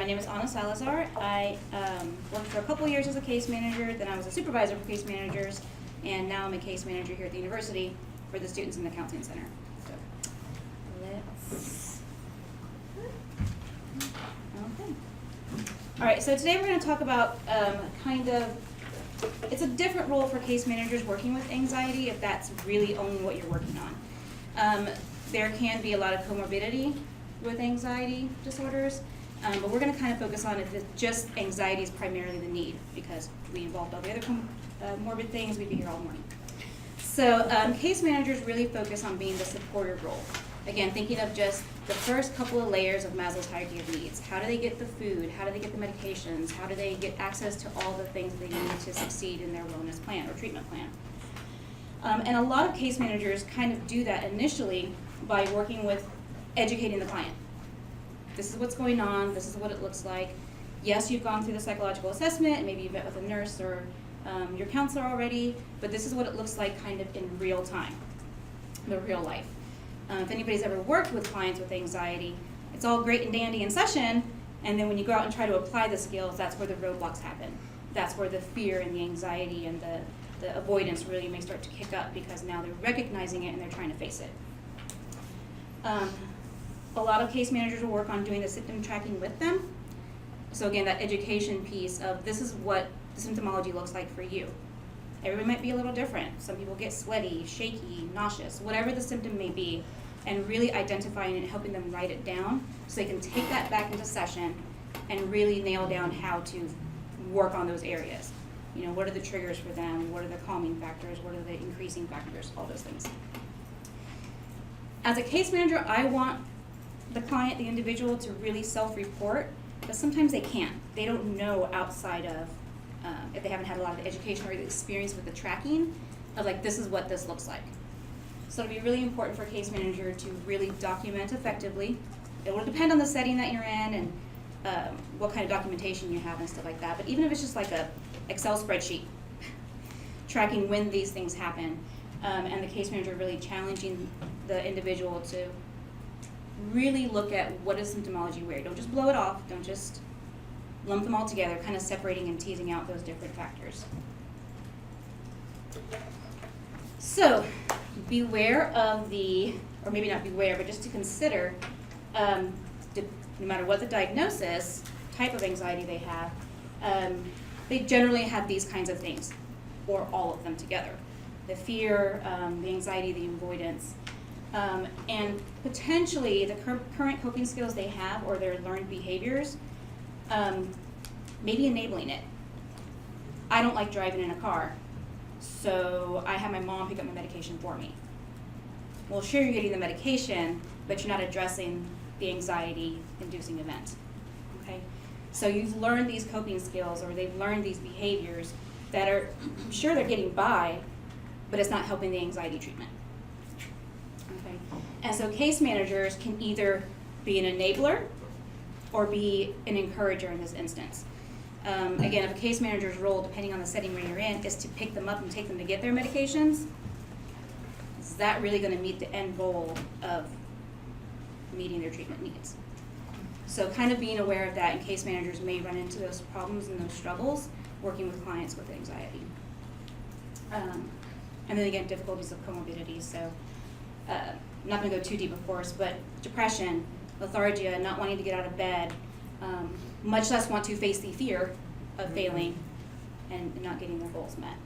name is Salazar. I worked for a couple years as a case manager, then I was a supervisor for case managers, and now I'm a case manager here at the university for the students in the counseling center. So let's, okay. All right, so today we're going to talk about it's a different role for case managers working with anxiety if that's really only what you're working on. There can be a lot of comorbidity with anxiety disorders, but we're going to kind of focus on if just anxiety is primarily the need, because we involved all the other morbid things, we'd be here all morning. So case managers really focus on being the supportive role. Again, thinking of just the first couple of layers of Maslow's hierarchy of needs. How do they get the food? How do they get the medications? How do they get access to all the things they need to succeed in their wellness plan or treatment plan? And a lot of case managers kind of do that initially by working with educating the client. This is what's going on, this is what it looks like. Yes, you've gone through the psychological assessment, maybe you've met with a nurse or your counselor already, but this is what it looks like kind of in real time, the real life. If anybody's ever worked with clients with anxiety, it's all great and dandy in session, and then when you go out and try to apply the skills, that's where the roadblocks happen. That's where the fear and the anxiety and the avoidance really may start to kick up, because now they're recognizing it and they're trying to face it. A lot of case managers will work on doing the symptom tracking with them. So again, that education piece of this is what the symptomology looks like for you. Everybody might be a little different. Some people get sweaty, shaky, nauseous, whatever the symptom may be, and really identifying and helping them write it down so they can take that back into session and really nail down how to work on those areas. You know, what are the triggers for them? What are the calming factors? What are the increasing factors? All those things. As a case manager, I want the client, the individual, to really self-report, but sometimes they can't. They don't know outside of, if they haven't had a lot of the education or the experience with the tracking, of like, this is what this looks like. So it'll be really important for a case manager to really document effectively. It will depend on the setting that you're in and what kind of documentation you have and stuff like that, but even if it's just like a Excel spreadsheet, tracking when these things happen, and the case manager really challenging the individual to really look at what is symptomology where. Don't just blow it off, don't just lump them all together, kind of separating and teasing out those different factors. So, beware of or maybe not beware, but just to consider, no matter what the diagnosis, type of anxiety they have, they generally have these kinds of things, or all of them together. The fear, the anxiety, the avoidance, and potentially the current coping skills they have or their learned behaviors, maybe enabling it. I don't like driving in a car, so I have my mom pick up my medication for me. Well, sure, you're getting the medication, but you're not addressing the anxiety-inducing event, okay? So you've learned these coping skills, or they've learned these behaviors that are, sure, they're getting by, but it's not helping the anxiety treatment. Okay, and so case managers can either be an enabler or be an encourager in this instance. Again, if a case manager's role, depending on the setting where you're in, is to pick them up and take them to get their medications, is that really going to meet the end goal of meeting their treatment needs? So kind of being aware of that, and case managers may run into those problems and those struggles working with clients with anxiety. And then again, difficulties of comorbidity. So I'm not going to go too deep, of course, but depression, lethargia, not wanting to get out of bed, much less want to face the fear of failing and not getting their goals met.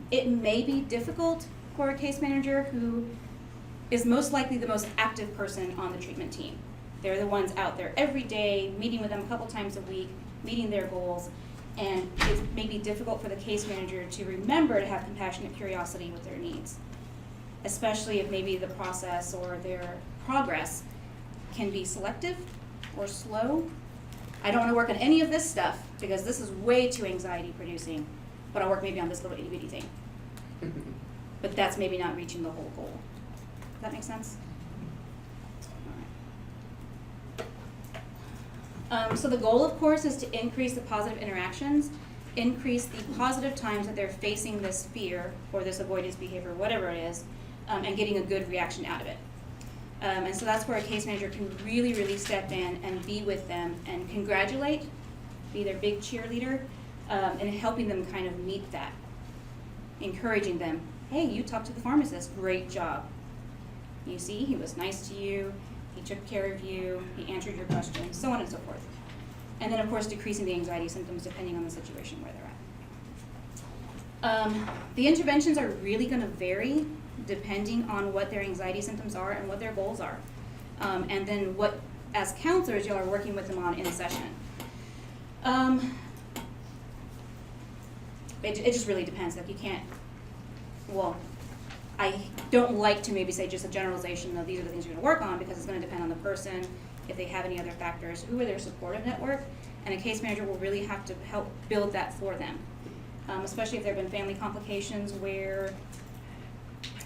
It may be difficult for a case manager who is most likely the most active person on the treatment team. They're the ones out there every day, meeting with them a couple times a week, meeting their goals, and it may be difficult for the case manager to remember to have compassionate curiosity with their needs, especially if maybe the process or their progress can be selective or slow. I don't want to work on any of this stuff because this is way too anxiety producing, but I'll work maybe on this little itty bitty thing. But that's maybe not reaching the whole goal. Does that make sense? All right. So the goal, of course, is to increase the positive interactions, increase the positive times that they're facing this fear or this avoidance behavior, whatever it is, and getting a good reaction out of it. And so that's where a case manager can really, really step in and be with them and congratulate, be their big cheerleader, and helping them kind of meet that. Encouraging them, hey, you talked to the pharmacist, great job. You see, he was nice to you, he took care of you, he answered your questions, so on and so forth. And then, of course, decreasing the anxiety symptoms depending on the situation where they're at. The interventions are really going to vary depending on what their anxiety symptoms are and what their goals are. And then what, as counselors, you are working with them on in session. It just really depends. Like, you can't, well, I don't like to maybe say just a generalization of these are the things you're going to work on, because it's going to depend on the person, if they have any other factors, who are their supportive network, and a case manager will really have to help build that for them. Especially if there have been family complications where,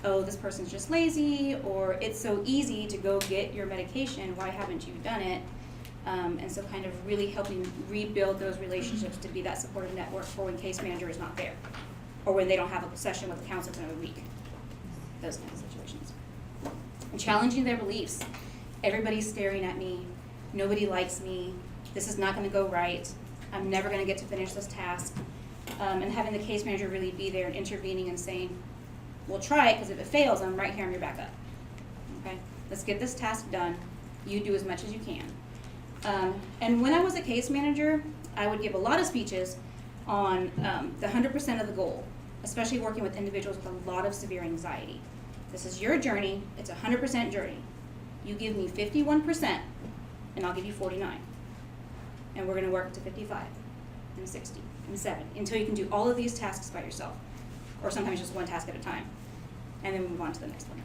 oh, this person's just lazy, or it's so easy to go get your medication, why haven't you done it? And so kind of really helping rebuild those relationships to be that supportive network for when case manager is not there, or when they don't have a session with the counselor for another week, those kinds of situations. And challenging their beliefs. Everybody's staring at me, nobody likes me, this is not going to go right, I'm never going to get to finish this task. And having the case manager really be there and intervening and saying, we'll try it, because if it fails, I'm right here on your backup. Okay, let's get this task done. You do as much as you can. And when I was a case manager, I would give a lot of speeches on the 100% of the goal, especially working with individuals with a lot of severe anxiety. This is your journey. It's a 100% journey. You give me 51%, and I'll give you 49. And we're going to work to 55 and 60 and 70 until you can do all of these tasks by yourself, or sometimes just one task at a time, and then move on to the next one.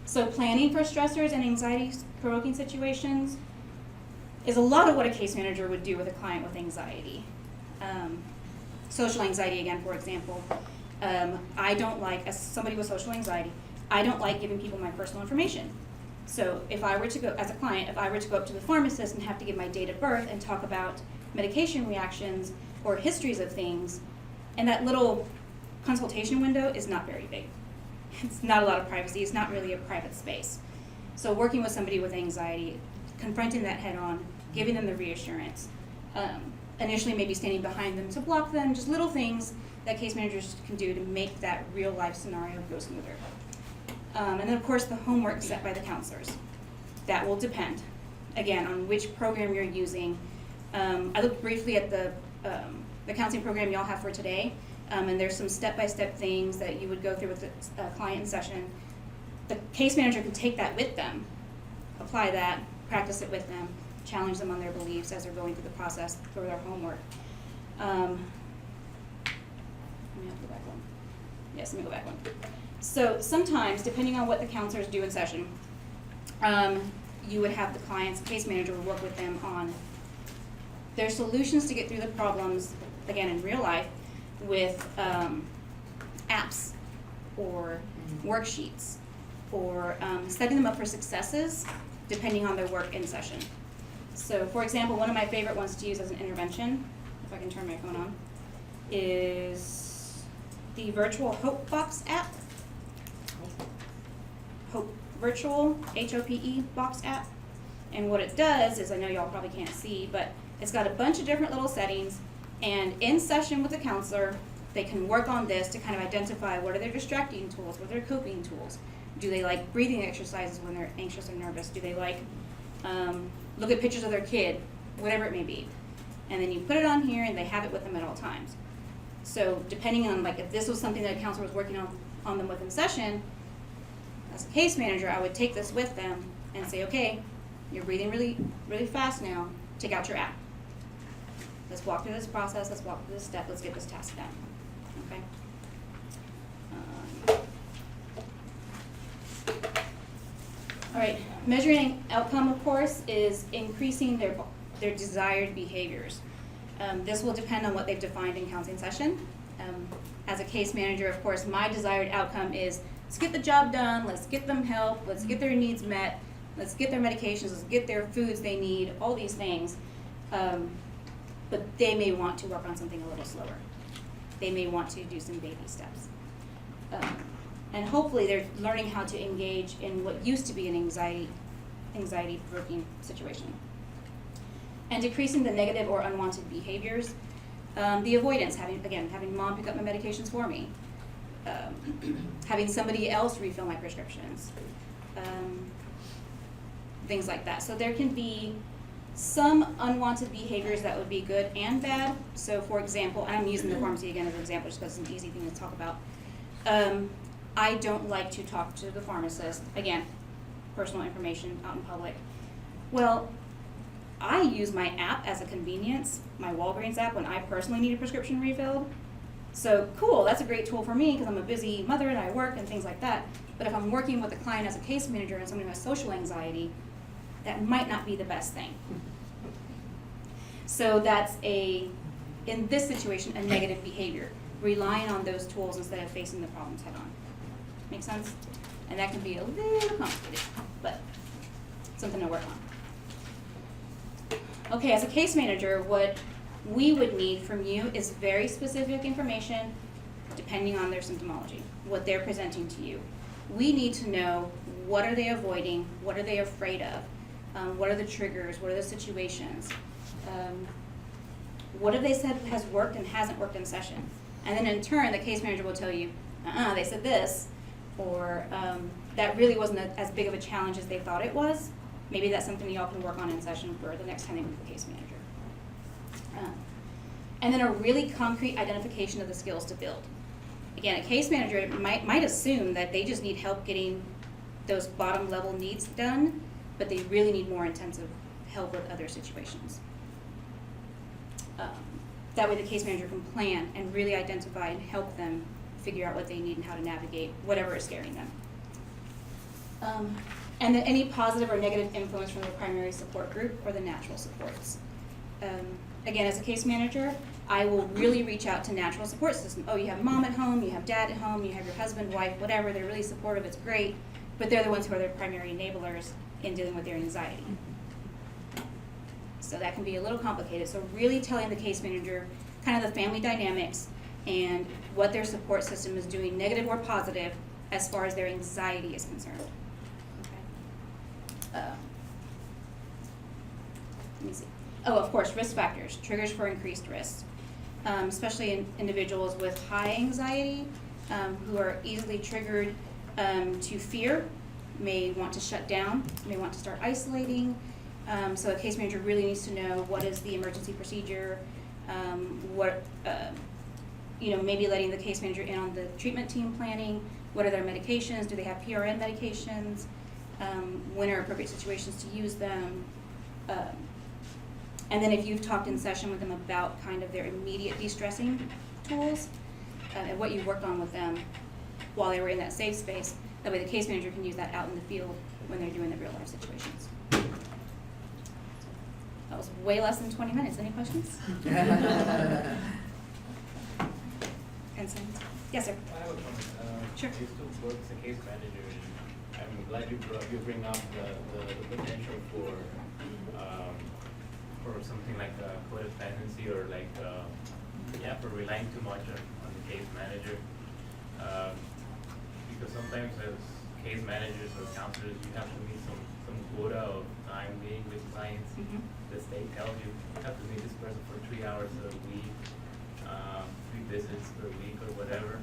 So planning for stressors and anxiety-provoking situations is a lot of what a case manager would do with a client with anxiety. Social anxiety, again, for example. I don't like, as somebody with social anxiety, I don't like giving people my personal information. So if I were to go, as a client, if I were to go up to the pharmacist and have to give my date of birth and talk about medication reactions or histories of things, and that little consultation window is not very big. It's not a lot of privacy. It's not really a private space. So working with somebody with anxiety, confronting that head on, giving them the reassurance, initially maybe standing behind them to block them, just little things that case managers can do to make that real life scenario go smoother. And then of course the homework set by the counselors. That will depend, again, on which program you're using. I looked briefly at the counseling program y'all have for today. And there's some step-by-step things that you would go through with the client in session. The case manager can take that with them, apply that, practice it with them, challenge them on their beliefs as they're going through the process for their homework. Let me go back one. Yes, let me go back one. So sometimes, depending on what the counselors do in session, you would have the client's case manager work with them on their solutions to get through the problems, again, in real life, with apps or worksheets, or setting them up for successes depending on their work in session. So for example, one of my favorite ones to use as an intervention, if I can turn my phone on, is the virtual Hope Box app. Virtual, H-O-P-E, Box app. And what it does is, I know y'all probably can't see, but it's got a bunch of different little settings. And in session with the counselor, they can work on this to kind of identify what are their distracting tools, what are their coping tools. Do they like breathing exercises when they're anxious or nervous? Do they like look at pictures of their kid, whatever it may be. And then you put it on here and they have it with them at all times. So depending on, like, if this was something that a counselor was working on them with in session, as a case manager, I would take this with them and say, okay, you're breathing really, really fast now, take out your app. Let's walk through this process, let's walk through this step, let's get this task done, okay? All right, measuring outcome, of course, is increasing their desired behaviors. This will depend on what they've defined in counseling session. As a case manager, of course, my desired outcome is let's get the job done, let's get them help, let's get their needs met, let's get their medications, let's get their foods they need, all these things. But they may want to work on something a little slower. They may want to do some baby steps. And hopefully they're learning how to engage in what used to be an anxiety-provoking situation. And decreasing the negative or unwanted behaviors. The avoidance, having mom pick up my medications for me. Having somebody else refill my prescriptions. Things like that. So there can be some unwanted behaviors that would be good and bad. So for example, and I'm using the pharmacy again as an example just because it's an easy thing to talk about. I don't like to talk to the pharmacist, again, personal information out in public. Well, I use my app as a convenience, my Walgreens app, when I personally need a prescription refilled. So cool, that's a great tool for me because I'm a busy mother and I work and things like that. But if I'm working with a client as a case manager and somebody who has social anxiety, that might not be the best thing. So that's in this situation, a negative behavior, relying on those tools instead of facing the problems head on. Make sense? And that can be a little complicated, but something to work on. Okay, as a case manager, what we would need from you is very specific information depending on their symptomology, what they're presenting to you. We need to know what are they avoiding, what are they afraid of, what are the triggers, what are the situations, what have they said has worked and hasn't worked in session. And then in turn, the case manager will tell you, they said this, or that really wasn't as big of a challenge as they thought it was. Maybe that's something y'all can work on in session for the next time they meet with the case manager. And then a really concrete identification of the skills to build. Again, a case manager might assume that they just need help getting those bottom level needs done, but they really need more intensive help with other situations. That way the case manager can plan and really identify and help them figure out what they need and how to navigate whatever is scaring them. And then any positive or negative influence from the primary support group or the natural supports. Again, as a case manager, I will really reach out to natural support system. Oh, you have mom at home, you have dad at home, you have your husband, wife, whatever, they're really supportive, it's great, but they're the ones who are their primary enablers in dealing with their anxiety. So that can be a little complicated. So really telling the case manager kind of the family dynamics and what their support system is doing, negative or positive, as far as their anxiety is concerned. Okay. Let me see. Oh, of course, risk factors, triggers for increased risk, especially in individuals with high anxiety who are easily triggered to fear, may want to shut down, may want to start isolating. So a case manager really needs to know what is the emergency procedure, maybe letting the case manager in on the treatment team planning, what are their medications, do they have PRN medications, when are appropriate situations to use them. And then if you've talked in session with them about kind of their immediate de-stressing tools, and what you worked on with them while they were in that safe space, that way the case manager can use that out in the field when they're doing the real life situations. That was way less than 20 minutes. Any questions? Concerns? Yes, sir. I have a comment. Sure. I used to work as a case manager, and I'm glad you bring up the potential for something like codependency or like for relying too much on the case manager. Because sometimes as case managers or counselors, you have to meet some quota of time being with clients. Mm-hmm. The state tells you have to meet this person for 3 hours a week, 3 visits per week or whatever.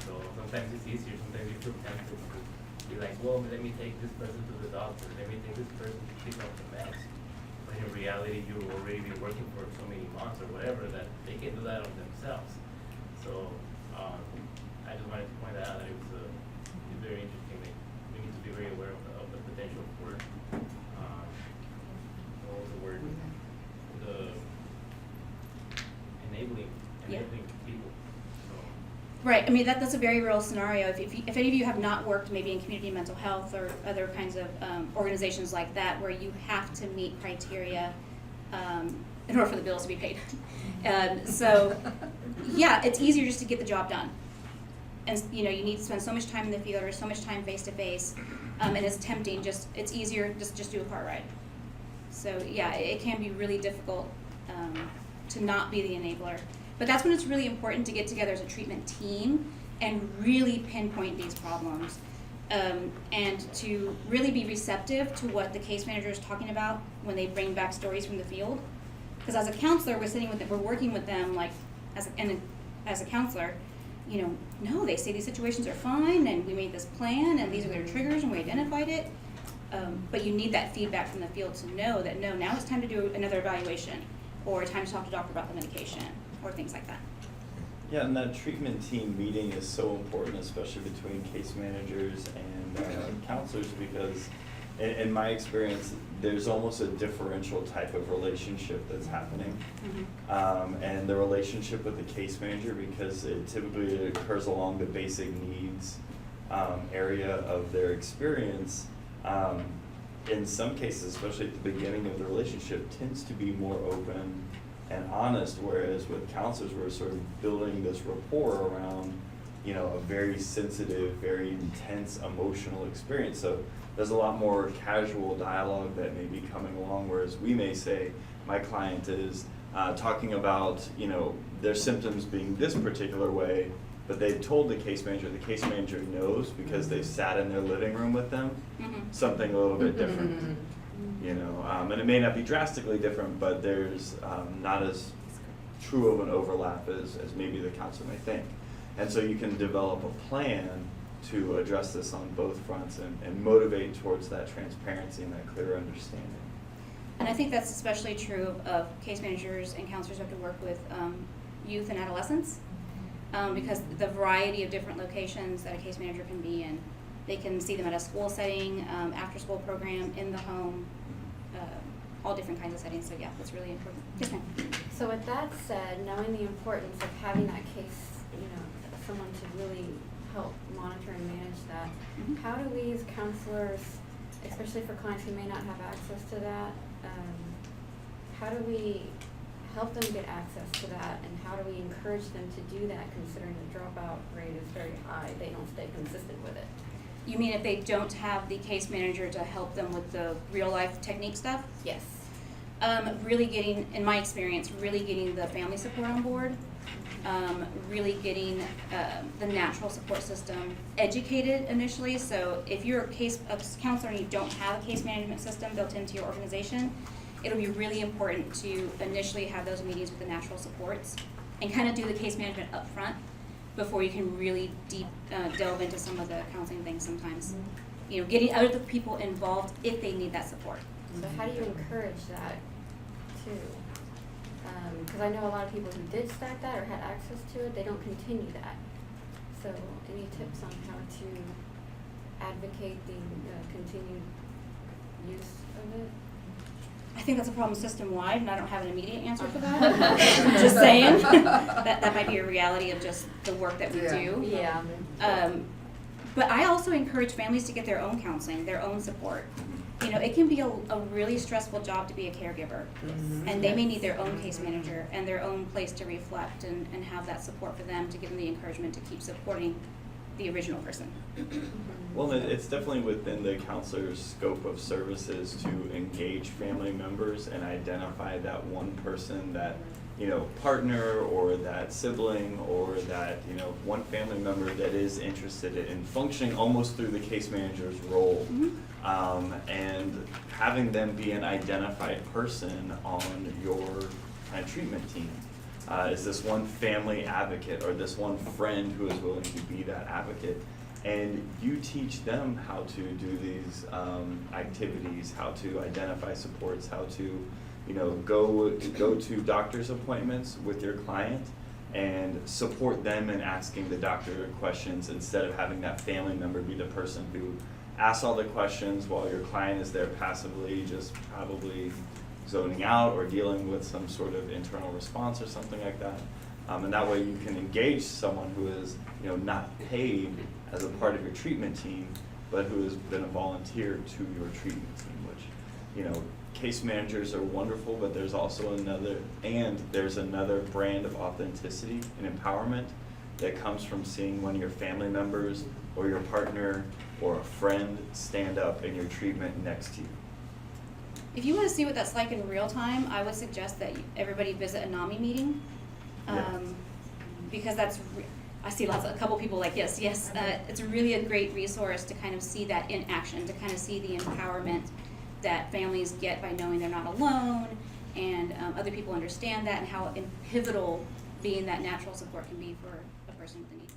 So sometimes it's easier, sometimes you feel tempted to be like, well, let me take this person to the doctor, let me take this person to pick up the meds. But in reality, you've already been working for so many months or whatever that they can do that on themselves. So I just wanted to point that out that it's very interesting that we need to be very aware of the potential for what was the word? The enabling people. So. Right. I mean, that's a very real scenario. If any of you have not worked maybe in community mental health or other kinds of organizations like that where you have to meet criteria in order for the bills to be paid. So, yeah, it's easier just to get the job done. And, you need to spend so much time in the field or so much time face-to-face, and it's tempting. It's easier just do a car ride. So, yeah, it can be really difficult to not be the enabler. But that's when it's really important to get together as a treatment team and really pinpoint these problems. And to really be receptive to what the case manager is talking about when they bring back stories from the field. Because as a counselor, we're working with them like as a counselor, you know, no, they say these situations are fine, and we made this plan, and these are their triggers, and we identified it. But you need that feedback from the field to know that no, now it's time to do another evaluation, or time to talk to doctor about the medication, or things like that. Yeah, and that treatment team meeting is so important, especially between case managers and counselors, because in my experience, there's almost a differential type of relationship that's happening. Mm-hmm. And the relationship with the case manager, because it typically occurs along the basic needs area of their experience, in some cases, especially at the beginning of the relationship, tends to be more open and honest, whereas with counselors, we're sort of building this rapport around, you know, a very sensitive, very intense emotional experience. So there's a lot more casual dialogue that may be coming along, whereas we may say, my client is talking about, you know, their symptoms being this particular way, but they've told the case manager knows because they've sat in their living room with them, something a little bit different. You know, and it may not be drastically different, but there's not as true of an overlap as maybe the counselor may think. And so you can develop a plan to address this on both fronts and motivate towards that transparency and that clear understanding. And I think that's especially true of case managers and counselors who have to work with youth and adolescents, because the variety of different locations that a case manager can be in. They can see them at a school setting, after school program, in the home, all different kinds of settings. So yeah, that's really important. Yes, ma'am. So with that said, knowing the importance of having that case, you know, someone to really help monitor and manage that, Mhm. how do we as counselors, especially for clients who may not have access to that, how do we help them get access to that, and how do we encourage them to do that, considering the dropout rate is very high? They don't stay consistent with it. You mean if they don't have the case manager to help them with the real life technique stuff? Yes. Really getting, in my experience, really getting the family support on board, really getting the natural support system educated initially. So if you're a counselor and you don't have a case management system built into your organization, it'll be really important to initially have those meetings with the natural supports and kind of do the case management up front before you can really delve into some of the counseling things sometimes. You know, getting other people involved if they need that support. So how do you encourage that too? Because I know a lot of people who did start that or had access to it, they don't continue that. So any tips on how to advocate the continued use of it? I think that's a problem system-wide, and I don't have an immediate answer for that. Just saying. that might be a reality of just the work that we do. Yeah. But I also encourage families to get their own counseling, their own support. You know, it can be a really stressful job to be a caregiver, and they may need their own case manager and their own place to reflect and have that support for them to give them the encouragement to keep supporting the original person. Well, it's definitely within the counselor's scope of services to engage family members and identify that one person, that, you know, partner or that sibling or that, you know, one family member that is interested in functioning almost through the case manager's role. And having them be an identified person on your treatment team. Is this one family advocate or this one friend who is willing to be that advocate? And you teach them how to do these activities, how to identify supports, how to, you know, go to doctor's appointments with your client and support them in asking the doctor questions instead of having that family member be the person who asks all the questions while your client is there passively, just probably zoning out or dealing with some sort of internal response or something like that. And that way you can engage someone who is, you know, not paid as a part of your treatment team, but who has been a volunteer to your treatment team, which, you know, case managers are wonderful, but there's also another brand of authenticity and empowerment that comes from seeing one of your family members or your partner or a friend stand up in your treatment next to you. If you want to see what that's like in real time, I would suggest that everybody visit a NAMI meeting, Yeah. because I see a couple people like, yes, it's really a great resource to kind of see that in action, to kind of see the empowerment that families get by knowing they're not alone, and other people understand that, and how pivotal being that natural support can be for a person with a need.